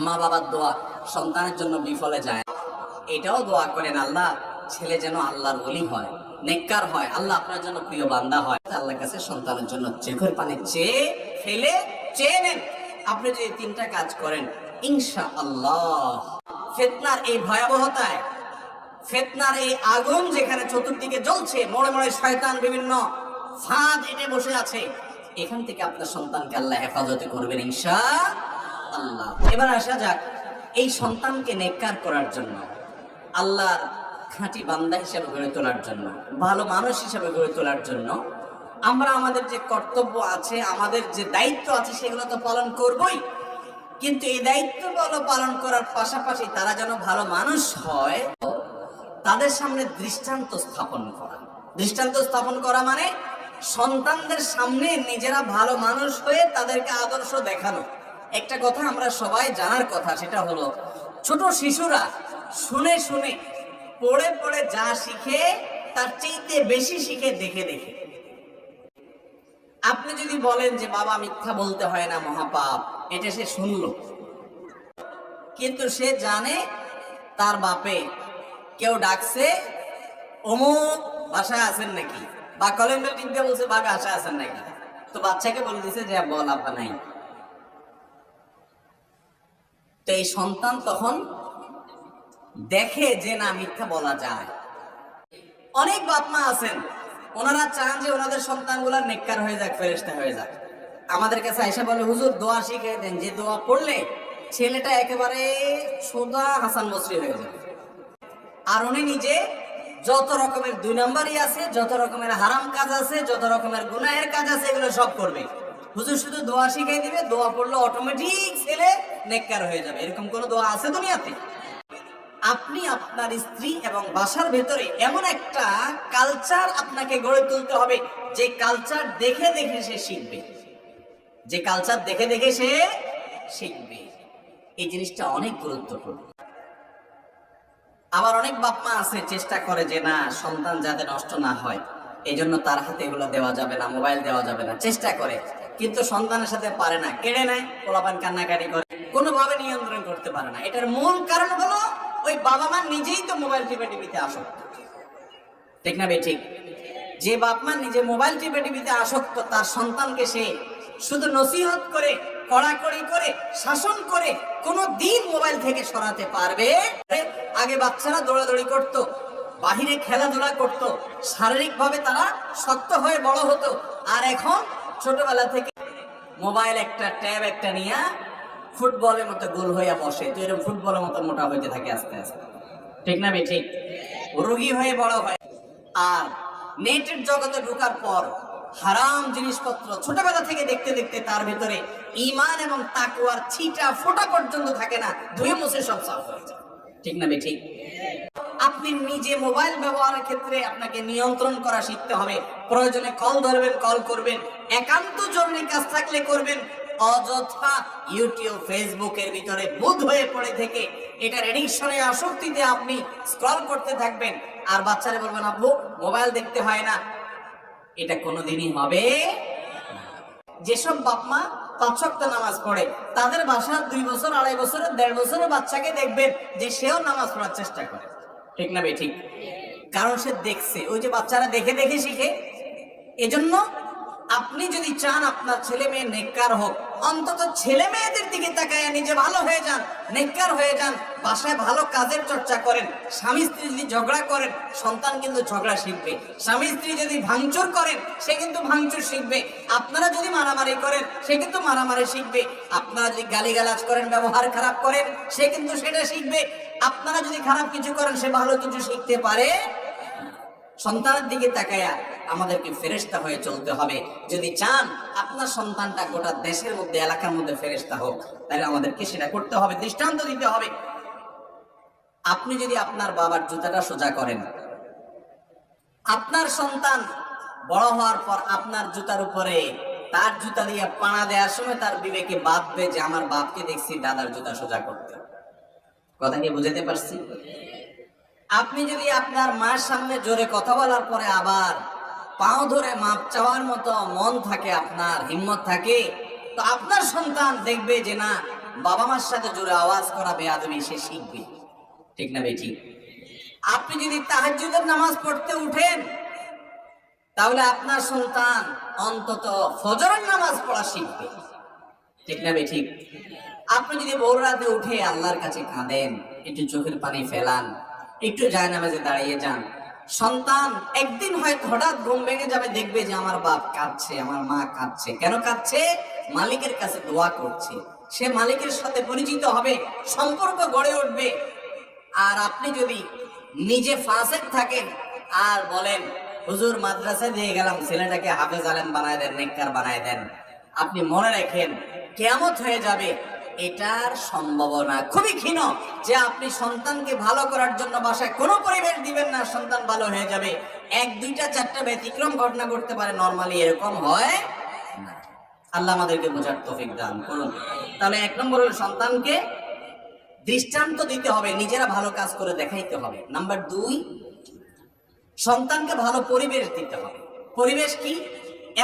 মা বাবার দোয়া সন্তানের জন্য বিফলে যায়, এটাও দোয়া করেন আল্লাহ ছেলে যেন আল্লাহর ওলি হয়, নেককার হয়, আল্লাহ আপনার জন্য প্রিয় বান্দা হয়। আল্লাহর কাছে সন্তানের জন্য চোখের পানি চেয়ে ফেলে চেয়ে নেন। আপনি যদি তিনটা কাজ করেন ইনশাআল্লাহ, ফিতনার এই ভয়াবহতায়, ফিতনার এই আগুন যেখানে চতুর্দিকে জ্বলছে, মোড়ে মোড়ে শয়তান বিভিন্ন ফাঁদ এঁটে বসে আছে, এখান থেকে আপনার সন্তানকে আল্লাহ হেফাজতে করবেন ইনশাআল্লাহ। এবার আসা যাক এই সন্তানকে নেককার করার জন্য, আল্লাহর খাঁটি বান্দা হিসেবে গড়ে তোলার জন্য, ভালো মানুষ হিসেবে গড়ে তোলার জন্য আমরা আমাদের যে কর্তব্য আছে, আমাদের যে দায়িত্ব আছে সেগুলো তো পালন করবই, কিন্তু এই দায়িত্বগুলো পালন করার পাশাপাশি তারা যেন ভালো মানুষ হয়, তাদের সামনে দৃষ্টান্ত স্থাপন করা। দৃষ্টান্ত স্থাপন করা মানে সন্তানদের সামনে নিজেরা ভালো মানুষ হয়ে তাদেরকে আদর্শ দেখানো। একটা কথা আমরা সবাই জানার কথা, সেটা হলো ছোট শিশুরা শুনে শুনে পড়ে পড়ে যা শিখে তার চাইতে বেশি শিখে দেখে দেখে। আপনি যদি বলেন যে বাবা মিথ্যা বলতে হয় না, মহাপাপ, এটা সে শুনলো, কিন্তু সে জানে তার বাপে কেউ ডাকছে অমুক বাসায় আছেন নাকি, বা কলিং বেল টিপতে বলছে বাবা বাসায় আছেন নাকি, তো বাচ্চাকে বলে দিছে যে বল আপা নাই। তো এই সন্তান তখন দেখে যে না, মিথ্যা বলা যায়। অনেক বাপ মা আছেন, ওনারা চান যে ওনাদের সন্তানগুলা নেককার হয়ে যাক, ফেরেশতা হয়ে যাক। আমাদের কাছে আয়েশা বলে, হুজুর দোয়া শিখিয়ে দেন, যে দোয়া পড়লে ছেলেটা একেবারে সোজা হাসান বসরি হয়ে যাবে। আর উনি নিজে যত রকমের দুই নম্বরই আছে, যত রকমের হারাম কাজ আছে, যত রকমের গুনাহের কাজ আছে, এগুলো সব করবে। হুজুর শুধু দোয়া শিখিয়ে দিবে, দোয়া পড়লে অটোমেটিক ছেলে নেককার হয়ে যাবে। এরকম কোন দোয়া আছে দুনিয়াতে? আপনি আপনার স্ত্রী এবং বাসার ভেতরে এমন একটা কালচার আপনাকে গড়ে তুলতে হবে, যে কালচার দেখে দেখে সে শিখবে, যে কালচার দেখে দেখে সে শিখবে। এই জিনিসটা অনেক গুরুত্বপূর্ণ। আবার অনেক বাপ মা আছে চেষ্টা করে যে না, সন্তান যাতে নষ্ট না হয়, এই জন্য তার হাতে এগুলো দেওয়া যাবে না, মোবাইল দেওয়া যাবে না, চেষ্টা করে, কিন্তু সন্তানের সাথে পারে না, কেড়ে নেয়, পোলাপান কান্নাকাটি করে, কোনোভাবে নিয়ন্ত্রণ করতে পারে না। এটার মূল কারণ হলো ওই বাবা মা নিজেই তো মোবাইল টিপে আসক্ত, ঠিক না ঠিক? যে বাপ মা নিজে মোবাইল টিপে আসক্ত, তার সন্তানকে সে শুধু নসিহত করে, কড়াকড়ি করে, শাসন করে কোনো দিন মোবাইল থেকে সরাতে পারবে? আগে বাচ্চারা দৌড়াদৌড়ি করত, বাহিরে খেলাধুলা করত, শারীরিক ভাবে তারা শক্ত হয়ে বড় হতো। আর এখন ছোটবেলা থেকে মোবাইল একটা, ট্যাব একটা নিয়ে ফুটবলের মতো গোল হইয়া বসে, তো এরকম ফুটবলের মতো মোটা হইতে থাকে আস্তে আস্তে, ঠিক না ঠিক? রোগী হয়ে বড় হয়। আর নেটের জগতে ঢোকার পর হারাম জিনিসপত্র ছোটবেলা থেকে দেখতে দেখতে তার ভিতরে ঈমান এবং তাকওয়ার ছিটা ফোঁটা পর্যন্ত থাকে না, ধুয়ে মুছে সব সাফ হয়ে যায়, ঠিক না ঠিক? আপনি নিজে মোবাইল ব্যবহারের ক্ষেত্রে আপনাকে নিয়ন্ত্রণ করা শিখতে হবে। প্রয়োজনে কল ধরবেন, কল করবেন, একান্ত জরুরি কাজ থাকলে করবেন। অযথা ইউটিউব, ফেসবুকের ভিতরে বুঁদ হয়ে পড়ে থেকে এটার এডিকশনে, আসক্তিতে আপনি স্ক্রল করতে থাকবেন, আর বাচ্চারা বলবেন আব্বু মোবাইল দেখতে হয় না, এটা কোনোদিনই হবে না। যেসব বাপমা 5 ওয়াক্ত নামাজ পড়ে, তাদের বাসার 2 বছর, 2.5 বছরের, 1.5 বছরের বাচ্চাকে দেখবেন যে সেও নামাজ পড়ার চেষ্টা করে, ঠিক না ঠিক? কারণ সে দেখছে, ওই যে বাচ্চারা দেখে দেখে শিখে। এজন্য আপনি যদি চান আপনার ছেলে মেয়ে নেককার হোক, অন্তত ছেলে মেয়েদের দিকে তাকায় নিজে ভালো হয়ে যান, নেককার হয়ে যান, বাসায় ভালো কাজের চর্চা করেন। স্বামী স্ত্রী যদি ঝগড়া করেন, সন্তান কিন্তু ঝগড়া শিখবে। স্বামী স্ত্রী যদি ভাঙচুর করেন, সে কিন্তু ভাঙচুর শিখবে। আপনারা যদি মারামারি করেন, সে কিন্তু মারামারি শিখবে। আপনারা যদি গালিগালাজ করেন, ব্যবহার খারাপ করেন, সে কিন্তু সেটা শিখবে। আপনারা যদি খারাপ কিছু করেন, সে ভালো কিছু শিখতে পারে। সন্তানের দিকে তাকায়া আমাদেরকে ফেরেশতা হয়ে চলতে হবে। যদি চান আপনার সন্তানটা গোটা দেশের মধ্যে, এলাকার মধ্যে ফেরেশতা হোক, তাহলে আমাদেরকে সেটা করতে হবে, দৃষ্টান্ত দিতে হবে। আপনি যদি আপনার বাবার জুতাটা সোজা করেন, আপনার সন্তান বড় হওয়ার পর আপনার জুতার উপরে তার জুতা দিয়ে পাড়া দেওয়ার সময় তার বিবেকে বাঁধবে যে আমার বাপকে দেখছি দাদার জুতা সোজা করতে। কথা কি বুঝাতে পারছি? আপনি যদি আপনার মার সামনে জোরে কথা বলার পরে আবার পাও ধরে মাপ চাওয়ার মতো মন থাকে, আপনার হিম্মত থাকে, তো আপনার সন্তান দেখবে যে না, বাবা মার সাথে জোরে আওয়াজ করা বেয়াদবি সে শিখবে, ঠিক না বেটি? আপনি যদি তাহাজ্জুদের নামাজ পড়তে উঠেন তাহলে আপনার সন্তান অন্তত ফজরের নামাজ পড়া শিখবে, ঠিক না বেটি? আপনি যদি ভোর রাতে উঠে আল্লাহর কাছে কাঁদেন, একটু চোখের পানি ফেলান, একটু জায়নামাজে দাঁড়িয়ে যান, সন্তান একদিন হয়তো হঠাৎ ঘুম ভেঙে যাবে, দেখবে যে আমার বাপ কাঁদছে, আমার মা কাঁদছে। কেন কাঁদছে? মালিকের কাছে দোয়া করছে, সে মালিকের সাথে পরিচিত হবে, সম্পর্ক গড়ে উঠবে। আর আপনি যদি নিজে ফাসেক থাকেন আর বলেন হুজুর মাদ্রাসায় দিয়ে গেলাম, ছেলেটাকে হাফেজ আলেম বানায় দেন, নেককার বানায় দেন, আপনি মনে রাখেন কিয়ামত হয়ে যাবে। এটার সম্ভাবনা খুবই ক্ষীণ যে আপনি সন্তানকে ভালো করার জন্য বাসায় কোনো পরিবেশ দিবেন না, সন্তান ভালো হয়ে যাবে। এক দুইটা চারটা ব্যতিক্রম ঘটনা ঘটতে পারে, নরমালি এরকম হয় না। আল্লাহ আমাদেরকে বোঝার তৌফিক দান করুন। তাহলে এক নম্বর হলো সন্তানকে দৃষ্টান্ত দিতে হবে, নিজেরা ভালো কাজ করে দেখাইতে হবে। নাম্বার 2, সন্তানকে ভালো পরিবেশ দিতে হবে। পরিবেশ কি?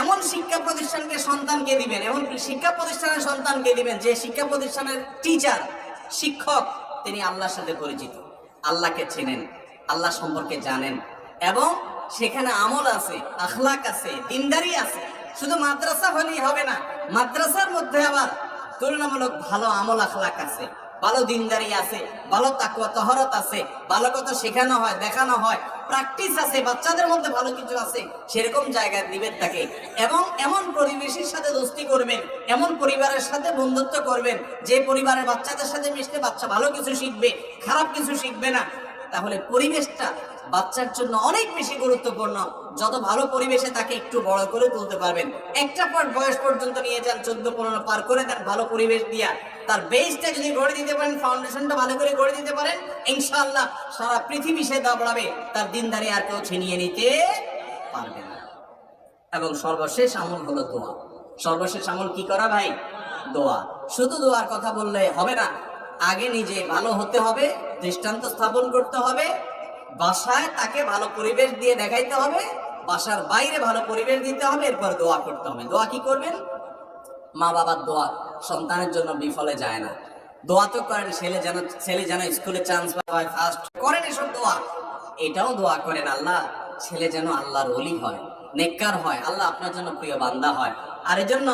এমন শিক্ষা প্রতিষ্ঠানকে সন্তানকে দিবেন, এমন শিক্ষা প্রতিষ্ঠানের সন্তানকে দিবেন যে শিক্ষা প্রতিষ্ঠানের টিচার, শিক্ষক, তিনি আল্লাহর সাথে পরিচিত, আল্লাহকে চেনেন, আল্লাহ সম্পর্কে জানেন, এবং সেখানে আমল আছে, আখলাক আছে, দিনদারি আছে। শুধু মাদ্রাসা হলেই হবে না, মাদ্রাসার মধ্যে আবার তুলনামূলক ভালো আমল আখলাক আছে, ভালো দিনদারি আছে, ভালো তাকওয়া তহরত আছে, ভালো কথা শেখানো হয়, দেখানো হয়, প্র্যাকটিস আছে, বাচ্চাদের মধ্যে ভালো কিছু আছে, সেরকম জায়গায় দিবেন তাকে। এবং এমন পরিবেশের সাথে দোস্তি করবেন, এমন পরিবারের সাথে বন্ধুত্ব করবেন যে পরিবারের বাচ্চাদের সাথে মিশলে বাচ্চা ভালো কিছু শিখবে, খারাপ কিছু শিখবে না। তাহলে পরিবেশটা বাচ্চার জন্য অনেক বেশি গুরুত্বপূর্ণ। যত ভালো পরিবেশে তাকে একটু বড় করে তুলতে পারবেন, একটা বয়স পর্যন্ত নিয়ে যান, 14-15 পার করে দেন ভালো পরিবেশ দিয়া, তার বেসটা যদি গড়ে দিতে পারেন, ফাউন্ডেশনটা ভালো করে গড়ে দিতে পারেন, ইনশাআল্লাহ সারা পৃথিবী সে দাবড়াবে, তার দিনদারি আর কেউ ছিনিয়ে নিতে পারবে না। এবং সর্বশেষ আমল হলো দোয়া। সর্বশেষ আমল কি করা ভাই? দোয়া। শুধু দোয়ার কথা বললে হবে না, আগে নিজে ভালো হতে হবে, দৃষ্টান্ত স্থাপন করতে হবে, বাসায় তাকে ভালো পরিবেশ দিয়ে দেখাইতে হবে, বাসার বাইরে ভালো পরিবেশ দিতে হবে, এরপর দোয়া করতে হবে। দোয়া কি করবেন? মা বাবার দোয়া সন্তানের জন্য বিফলে যায় না। দোয়া তো করেন ছেলে যেন স্কুলে চান্স পায়, ফার্স্ট করেন, এসব দোয়া। এটাও দোয়া করেন আল্লাহ ছেলে যেন আল্লাহর ওলি হয়, নেককার হয়, আল্লাহ আপনার জন্য প্রিয় বান্দা হয়। আর এজন্য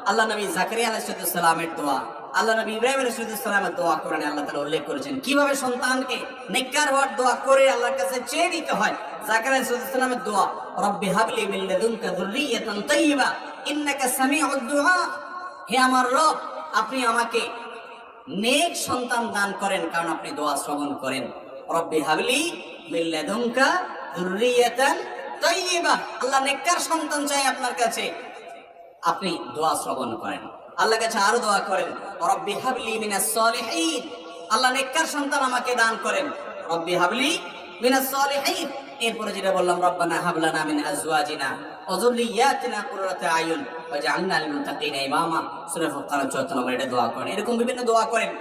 আল্লাহ নবী জাকারিয়া আলাইহিস সালামের দোয়া, আল্লাহ নবী ইব্রাহিম আলাইহিস সালামের দোয়া করেন, আল্লাহ তাআলা উল্লেখ করেছেন কিভাবে সন্তানকে নেককার হওয়ার দোয়া করে আল্লাহর কাছে চেয়ে দিতে হয়। জাকারিয়া আলাইহিস সালামের দোয়া, রব্বি হাবলি মিন লাদুনকা যুররিয়াতান তাইয়্যিবা ইন্নাকা সামিউদ দুআ। হে আমার রব, আপনি আমাকে নেক সন্তান দান করেন, কারণ আপনি দোয়া শ্রবণ করেন। রব্বি হাবলি মিন লাদুনকা যুররিয়াতান তাইয়্যিবা, আল্লাহ নেককার সন্তান চাই আপনার কাছে, আপনি দোয়া শ্রবণ করেন। আল্লাহর কাছে আরো দোয়া করেন, রব্বি হাবলি মিনাস সলিহিন, আল্লাহ নেককার সন্তান আমাকে দান করেন, রব্বি হাবলি মিনাস সলিহিন। এরপরে যেটা বললাম, রব্বানা হাবলানা মিন আজওয়াজিনা ওয়া যুররিয়াতিনা কুররাতা আয়ুন ওয়াজআলনা লিল মুত্তাকিনা ইমামা। সূরা ফুরকান 74 নম্বর এটা দোয়া করেন। এরকম বিভিন্ন দোয়া করেন,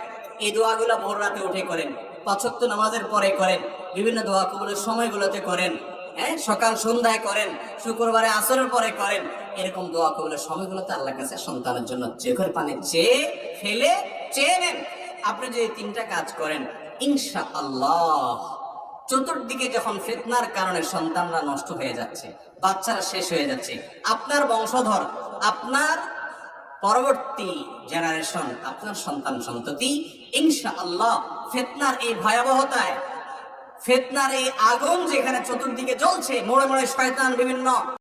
এই দোয়াগুলো ভোর রাতে উঠে করেন, 5 ওয়াক্ত নামাজের পরে করেন, বিভিন্ন দোয়া কবুলের সময়গুলোতে করেন, সকাল সন্ধ্যায় করেন, শুক্রবারে আসরের পরে করেন। এরকম দোয়া কবুলের সময়গুলোতে আল্লাহর কাছে সন্তানের জন্য চোখের পানি চেয়ে নেন। আপনি যদি 3টা কাজ করেন, ইনশাআল্লাহ চতুর্দিকে যখন ফিতনার কারণে সন্তানরা নষ্ট হয়ে যাচ্ছে, বাচ্চারা শেষ হয়ে যাচ্ছে, আপনার বংশধর, আপনার পরবর্তী জেনারেশন, আপনার সন্তান সন্ততি ইনশাআল্লাহ ফিতনার এই ভয়াবহতায়, ফিতনার এই আগুন যেখানে চতুর্দিকে জ্বলছে, মোড়ে মোড়ে শয়তান বিভিন্ন